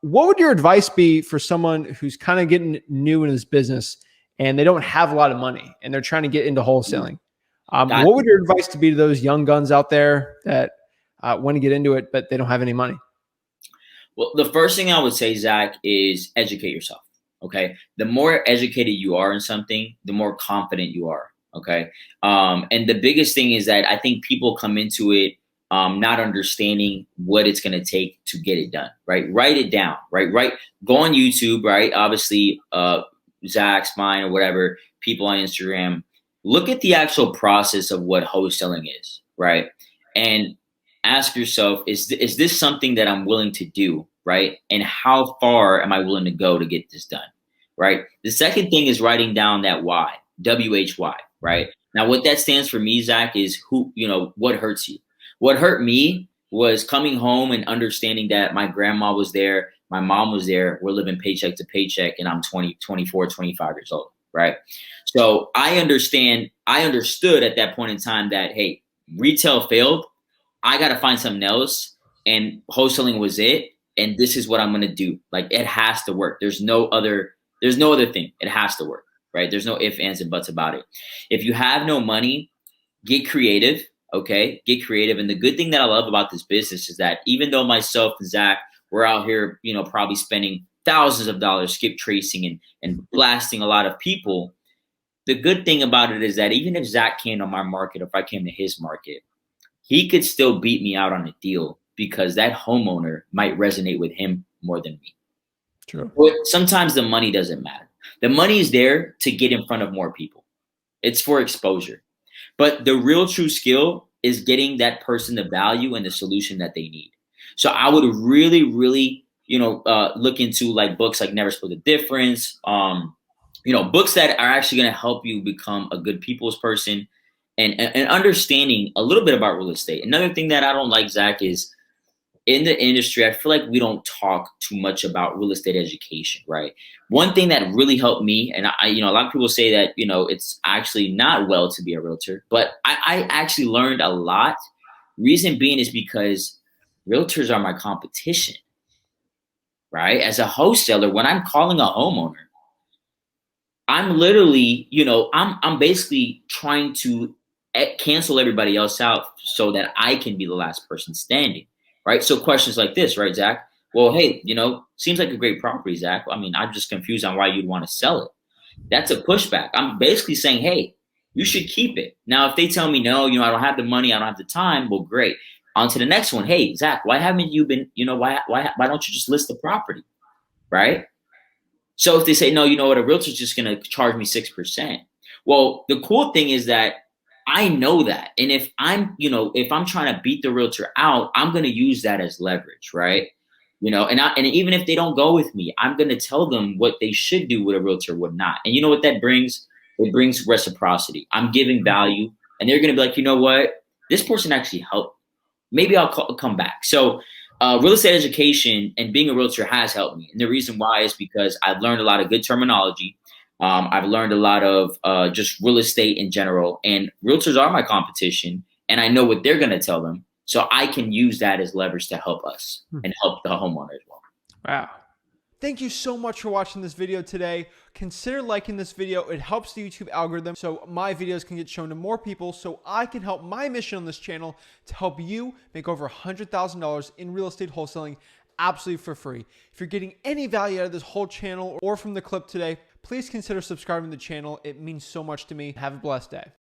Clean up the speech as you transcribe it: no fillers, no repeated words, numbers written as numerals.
What would your advice be for someone who's kind of getting new in this business and they don't have a lot of money and they're trying to get into wholesaling? Got What would your advice to be to those young guns out there that want to get into it, but they don't have any money? Well, the first thing I would say, Zach, is educate yourself. Okay. The more educated you are in something, the more confident you are. Okay. And the biggest thing is that I think people come into it not understanding what it's going to take to get it done. Right. Write it down. Right. Go on YouTube. Right. Obviously, Zach's, mine, or whatever, people on Instagram. Look at the actual process of what wholesaling is. Right. And ask yourself, is this something that I'm willing to do, right? And how far am I willing to go to get this done, right? The second thing is writing down that why, WHY, right? Now, what that stands for me, Zach, is what hurts you. What hurt me was coming home and understanding that my grandma was there, my mom was there, we're living paycheck to paycheck, and I'm 20, 24, 25 years old, right? So I understood at that point in time that, hey, retail failed. I got to find something else, and wholesaling was it. And this is what I'm going to do. Like, it has to work. There's no other thing. It has to work, right? There's no ifs, ands, and buts about it. If you have no money, get creative. Okay. Get creative. And the good thing that I love about this business is that even though myself and Zach, we're out here, probably spending thousands of dollars skip tracing and blasting a lot of people. The good thing about it is that even if Zach came to my market, if I came to his market, he could still beat me out on a deal because that homeowner might resonate with him more than me. True. But sometimes the money doesn't matter. The money is there to get in front of more people. It's for exposure. But the real true skill is getting that person the value and the solution that they need. So I would really, really, look into like books like Never Split the Difference, books that are actually going to help you become a good people's person. And understanding a little bit about real estate. Another thing that I don't like, Zach, is in the industry, I feel like we don't talk too much about real estate education, right? One thing that really helped me, and a lot of people say that, it's actually not well to be a realtor, but I actually learned a lot. Reason being is because realtors are my competition, right? As a wholesaler, when I'm calling a homeowner, I'm literally, I'm basically trying to cancel everybody else out so that I can be the last person standing, right? So questions like this, right, Zach? Well, hey, seems like a great property, Zach. I mean, I'm just confused on why you'd want to sell it. That's a pushback. I'm basically saying, hey, you should keep it. Now, if they tell me no, I don't have the money, I don't have the time, well, great. On to the next one. Hey, Zach, why haven't you been, why don't you just list the property, right? So if they say, no, you know what, a realtor's just going to charge me 6%. Well, the cool thing is that I know that. And if I'm trying to beat the realtor out, I'm going to use that as leverage, right? And even if they don't go with me, I'm going to tell them what they should do with a realtor, what not. And you know what that brings? It brings reciprocity. I'm giving value, and they're going to be like, you know what? This person actually helped. Maybe I'll come back. So real estate education and being a realtor has helped me. And the reason why is because I've learned a lot of good terminology. I've learned a lot of just real estate in general, and realtors are my competition, and I know what they're going to tell them. So I can use that as leverage to help us and help the homeowner as well. Wow. Thank you so much for watching this video today. Consider liking this video. It helps the YouTube algorithm so my videos can get shown to more people, so I can help my mission on this channel to help you make over $100,000 in real estate wholesaling absolutely for free. If you're getting any value out of this whole channel or from the clip today, please consider subscribing to the channel. It means so much to me. Have a blessed day.